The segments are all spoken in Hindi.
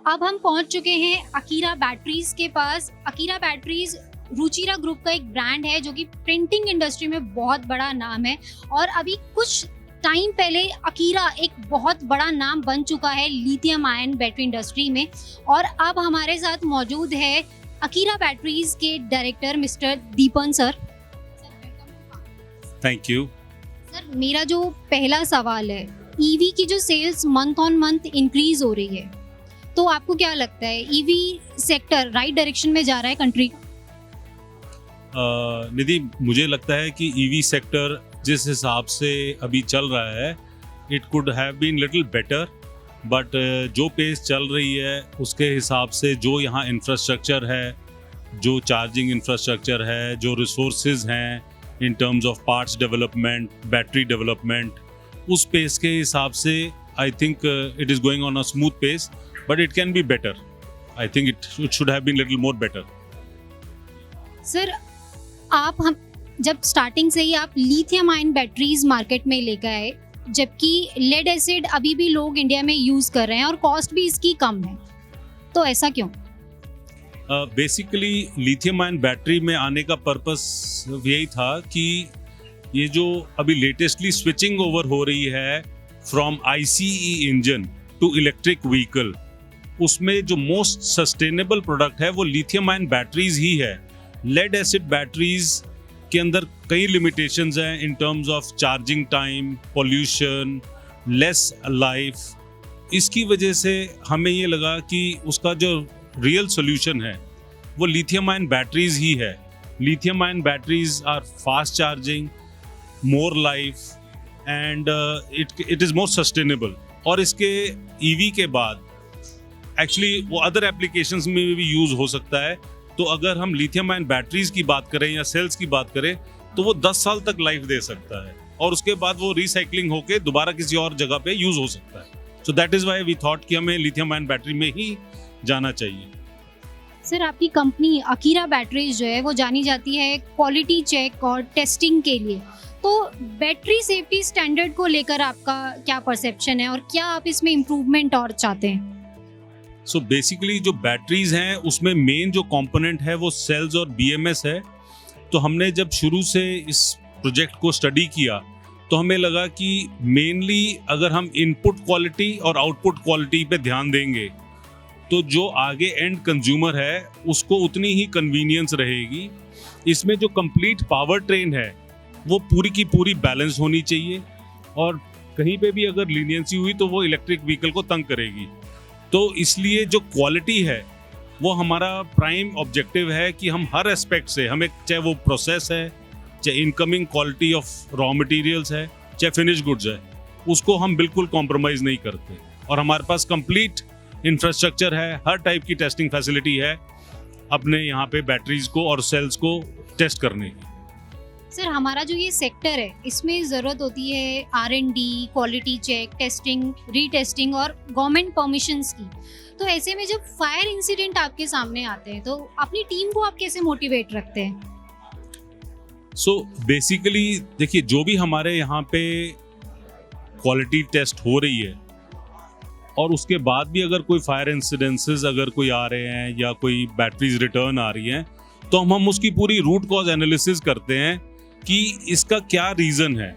अब हम पहुंच चुके हैं अकीरा बैटरीज के पास। अकीरा बैटरीज रुचिरा ग्रुप का एक ब्रांड है जो कि प्रिंटिंग इंडस्ट्री में बहुत बड़ा नाम है, और अभी कुछ टाइम पहले अकीरा एक बहुत बड़ा नाम बन चुका है लिथियम आयन बैटरी इंडस्ट्री में। और अब हमारे साथ मौजूद है अकीरा बैटरीज के director mister Deepan sir. Thank you. Sir, मेरा जो पहला सवाल है, ईवी की जो sales month on month increase हो रही है, तो आपको क्या लगता है ईवी सेक्टर राइट डायरेक्शन में जा रहा है कंट्री का? निधि, मुझे लगता है कि ईवी सेक्टर जिस हिसाब से अभी चल रहा है, it could have been little better, but जो पेस चल रही है उसके हिसाब से जो यहाँ इंफ्रास्ट्रक्चर है, जो चार्जिंग इंफ्रास्ट्रक्चर है, जो रिसोर्सेज हैं in terms of parts development, battery development, उस पेस के हिसाब से I think it is going on a smooth pace, but it can be better. I think it should have been little more better. Sir, हम जब स्टार्टिंग से ही आप लिथियम आयन बैटरीज मार्केट में लेकर आए, जबकि लेड एसिड अभी भी लोग इंडिया में यूज़ कर रहे हैं और कॉस्ट भी इसकी कम है, तो ऐसा क्यों? बेसिकली लिथियम आयन बैटरी में आने का पर्पस यही था कि ये जो अभी लेटेस्टली स्विचिंग ओवर हो रही है from ICE engine to electric vehicle, उसमें जो मोस्ट सस्टेनेबल प्रोडक्ट है वो लिथियम आयन बैटरीज ही है. लेड एसिड बैटरीज के अंदर कई लिमिटेशंस हैं in terms of charging time, pollution, less life. इसकी वजह से हमें ये लगा कि उसका जो रियल सोल्यूशन है वो लिथियम आयन बैटरीज ही है. Lithium ion batteries are fast charging, more life, and it is more sustainable. और इसके ईवी के बाद एक्चुअली वो अदर एप्लीकेशंस में भी यूज़ हो सकता है. तो अगर हम लिथियम आयन बैटरीज की बात करें या सेल्स की बात करें तो वो 10 साल तक लाइफ दे सकता है, और उसके बाद वो रिसाइकलिंग होके दोबारा किसी और जगह पे यूज़ हो सकता है. So that is why we thought कि हमें लिथियम आयन बैटरी में ही जाना चाहिए. सर, आपकी कंपनी अकीरा बैटरीज जो है वो जानी जाती है क्वालिटी चेक और टेस्टिंग के लिए, तो बैटरी सेफ्टी स्टैंडर्ड को लेकर आपका क्या परसेप्शन है और क्या आप इसमें इम्प्रूवमेंट और चाहते हैं? सो बेसिकली जो बैटरीज हैं उसमें मेन जो कंपोनेंट है वो सेल्स और BMS है. तो हमने जब शुरू से इस प्रोजेक्ट को स्टडी किया तो हमें लगा कि मेनली अगर हम इनपुट क्वालिटी और आउटपुट क्वालिटी पे ध्यान देंगे तो जो आगे एंड कंज्यूमर है उसको उतनी ही कन्वीनियंस रहेगी. इसमें जो कंप्लीट पावर ट्रेन है वो पूरी की पूरी बैलेंस होनी चाहिए, और कहीं पे भी अगर लीनियंसी हुई तो वो इलेक्ट्रिक व्हीकल को तंग करेगी. तो इसलिए जो क्वालिटी है वो हमारा प्राइम ऑब्जेक्टिव है कि हम हर एस्पेक्ट से, हमें चाहे वो प्रोसेस है, चाहे incoming quality of raw materials है, चाहे फिनिश गुड्स है, उसको हम बिल्कुल कॉम्प्रोमाइज़ नहीं करते. और हमारे पास कंप्लीट इंफ्रास्ट्रक्चर है, हर टाइप की टेस्टिंग फैसिलिटी है अपने यहाँ पे बैटरीज को और सेल्स को टेस्ट करने की. सर, हमारा जो ये सेक्टर है इसमें ज़रूरत होती है R&D, quality check, testing, retesting और गवर्नमेंट परमिशंस की. तो ऐसे में जब फायर इंसिडेंट आपके सामने आते हैं तो अपनी टीम को आप कैसे मोटिवेट रखते हैं? सो बेसिकली देखिए, जो भी हमारे यहाँ पे क्वालिटी टेस्ट हो रही है और उसके बाद भी अगर कोई फायर इंसिडेंसेस अगर कोई आ रहे हैं या कोई बैटरीज रिटर्न आ रही हैं, तो हम उसकी पूरी रूट कॉज एनालिसिस करते हैं कि इसका क्या रीज़न है.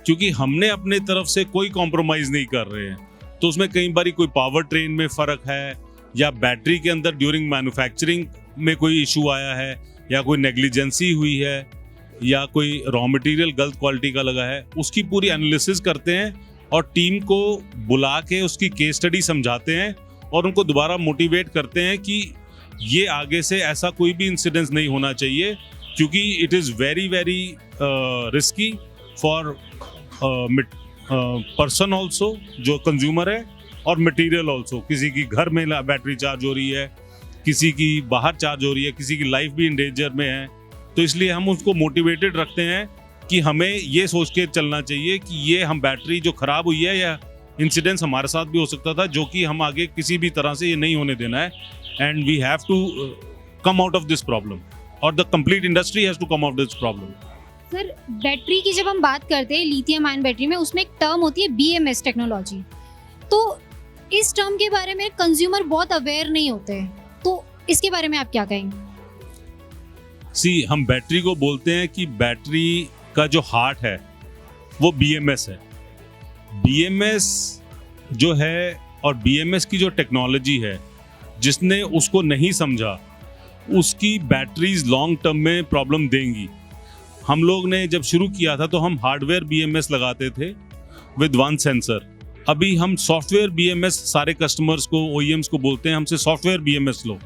क्योंकि हमने अपने तरफ से कोई कॉम्प्रोमाइज़ नहीं कर रहे हैं. तो उसमें कई बार कोई पावर ट्रेन में फ़र्क है, या बैटरी के अंदर ड्यूरिंग मैन्युफैक्चरिंग में कोई इशू आया है, या कोई नेग्लिजेंसी हुई है, या कोई रॉ मटेरियल गलत क्वालिटी का लगा है, उसकी पूरी एनालिसिस करते हैं और टीम को बुला के उसकी केस स्टडी समझाते हैं और उनको दोबारा मोटिवेट करते हैं कि ये आगे से ऐसा कोई भी इंसिडेंस नहीं होना चाहिए, क्योंकि it is very very risky for person also, जो कंज्यूमर है, और मटेरियल ऑल्सो. किसी की घर में बैटरी चार्ज हो रही है, किसी की बाहर चार्ज हो रही है, किसी की लाइफ भी इन डेंजर में है. तो इसलिए हम उसको मोटिवेटेड रखते हैं कि हमें ये सोच के चलना चाहिए कि ये हम बैटरी जो ख़राब हुई है या इंसिडेंस हमारे साथ भी हो सकता था, जो कि हम आगे किसी भी तरह से ये नहीं होने देना है. And we have to come out of this problem, और the complete industry has to come out this problem. Sir, battery की जब हम बात करते हैं लिथियम आयन बैटरी में, उसमें एक टर्म होती है BMS टेक्नोलॉजी. तो इस टर्म के बारे में कंज्यूमर बहुत अवेयर नहीं होते हैं, तो इसके बारे में आप क्या कहेंगे? हम बैटरी को बोलते हैं कि बैटरी का जो हार्ट है वो BMS है। BMS जो है और BMS की जो टेक्नोलॉजी है, जिसने उसको नहीं समझा उसकी बैटरीज लॉन्ग टर्म में प्रॉब्लम देंगी। हम लोग ने जब शुरू किया था तो हम हार्डवेयर BMS लगाते थे विद वन सेंसर। अभी हम सॉफ्टवेयर BMS सारे कस्टमर्स को, OEMs को बोलते हैं हमसे सॉफ्टवेयर BMS लो।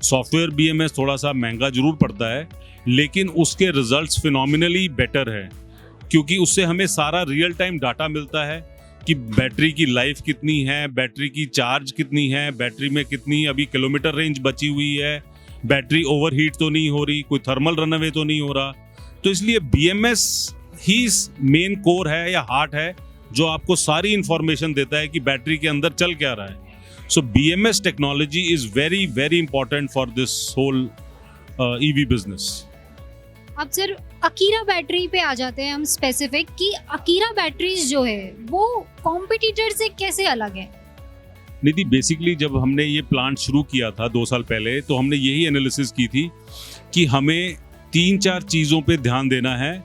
सॉफ्टवेयर BMS थोड़ा सा महंगा जरूर पड़ता है, लेकिन उसके रिजल्ट्स फिनोमिनली बेटर है, क्योंकि उससे हमें सारा रियल टाइम डाटा मिलता है कि बैटरी की लाइफ कितनी है, बैटरी की चार्ज कितनी है, बैटरी में कितनी अभी किलोमीटर रेंज बची हुई है, बैटरी ओवरहीट तो नहीं हो रही, कोई थर्मल रनअवे तो नहीं हो रहा। तो इसलिए BMS ही मेन कोर है या हार्ट है जो आपको सारी इंफॉर्मेशन देता है कि बैटरी के अंदर चल क्या रहा है। So BMS technology is very very important for this whole EV business. अब सर अकीरा बैटरी पे आ जाते हैं हम स्पेसिफिक, कि अकीरा बैटरीज जो है वो कॉम्पिटिटर से कैसे अलग है? निधि, बेसिकली जब हमने ये प्लांट शुरू किया था 2 साल पहले, तो हमने यही एनालिसिस की थी कि हमें 3-4 चीज़ों पे ध्यान देना है।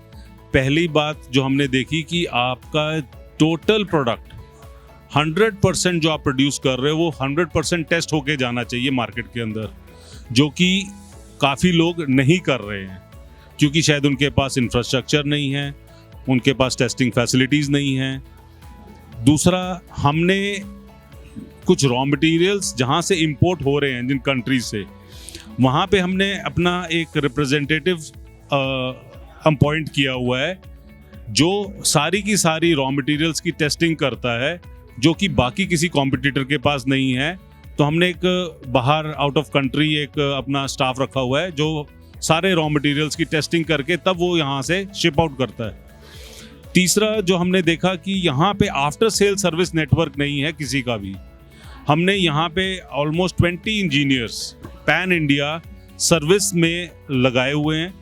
पहली बात जो हमने देखी कि आपका टोटल प्रोडक्ट 100% जो आप प्रोड्यूस कर रहे हो वो 100% टेस्ट होके जाना चाहिए मार्केट के अंदर, जो कि काफ़ी लोग नहीं कर रहे हैं, क्योंकि शायद उनके पास इंफ्रास्ट्रक्चर नहीं है, उनके पास टेस्टिंग फैसिलिटीज़ नहीं हैं। दूसरा, हमने कुछ रॉ मटेरियल्स जहाँ से इंपोर्ट हो रहे हैं जिन कंट्रीज से, वहाँ पे हमने अपना एक रिप्रेजेंटेटिव अपॉइंट किया हुआ है जो सारी की सारी रॉ मटेरियल्स की टेस्टिंग करता है, जो कि बाकी किसी कॉम्पिटिटर के पास नहीं है। तो हमने एक बाहर आउट ऑफ कंट्री एक अपना स्टाफ रखा हुआ है जो सारे रॉ मटेरियल्स की टेस्टिंग करके तब वो यहाँ से शिप आउट करता है। तीसरा, जो हमने देखा कि यहाँ पे आफ्टर सेल सर्विस नेटवर्क नहीं है किसी का भी। हमने यहाँ पे almost 20 engineers pan India service में लगाए हुए हैं,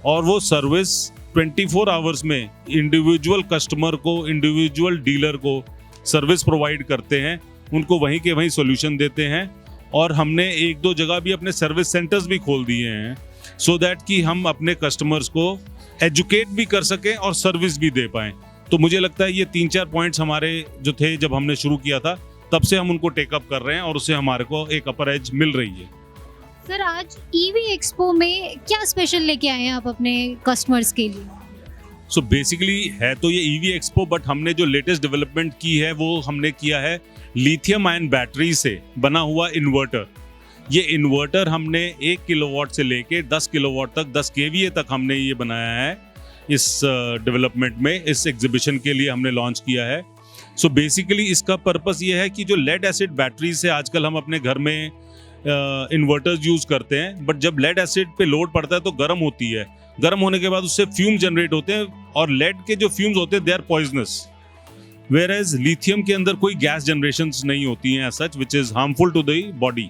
और वो सर्विस 24 आवर्स में इंडिविजुअल कस्टमर को, इंडिविजुअल डीलर को सर्विस प्रोवाइड करते हैं, उनको वहीं के वहीं सॉल्यूशन देते हैं। और हमने 1-2 जगह भी अपने सर्विस सेंटर्स भी खोल दिए हैं, सो दैट कि हम अपने कस्टमर्स को एजुकेट भी कर सकें और सर्विस भी दे पाएँ। तो मुझे लगता है ये 3-4 पॉइंट्स हमारे जो थे जब हमने शुरू किया था, तब से हम उनको टेकअप कर रहे हैं और उससे हमारे को एक अपर एज मिल रही है। सर, आज EV एक्सपो में क्या स्पेशल लेके आए हैं आप अपने कस्टमर्स के लिए? सो बेसिकली है तो ये EV एक्सपो, बट हमने जो लेटेस्ट डेवलपमेंट की है वो हमने किया है लिथियम आयन बैटरी से बना हुआ इन्वर्टर। ये इन्वर्टर हमने 1 किलोवाट से लेके 10 किलोवाट तक, 10 kVA तक हमने ये बनाया है। इस डेवलपमेंट में, इस एग्जीबिशन के लिए हमने लॉन्च किया है। सो बेसिकली इसका पर्पस ये है कि जो लेड एसिड बैटरी से आजकल हम अपने घर में इन्वर्टर्स यूज़ करते हैं, बट जब लेड एसिड पे लोड पड़ता है तो गर्म होती है, गर्म होने के बाद उससे फ्यूम जनरेट होते हैं, और लेड के जो फ्यूम्स होते हैं they are poisonous, where as lithium के अंदर कोई गैस जनरेशंस नहीं होती हैं as such, which is harmful to the body.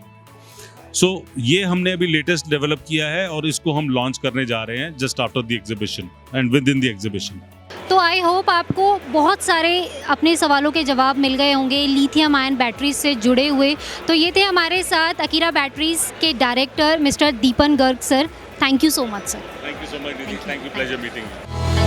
So ये हमने अभी लेटेस्ट डेवलप किया है और इसको हम लॉन्च करने जा रहे हैं just after the exhibition and with in the exhibition. तो आई होप आपको बहुत सारे अपने सवालों के जवाब मिल गए होंगे लिथियम आयन बैटरीज से जुड़े हुए। तो ये थे हमारे साथ अकीरा बैटरीज के director mister Deepan Garg sir. Thank you so much sir. Thank you so much दीदी, thank you, pleasure meeting you.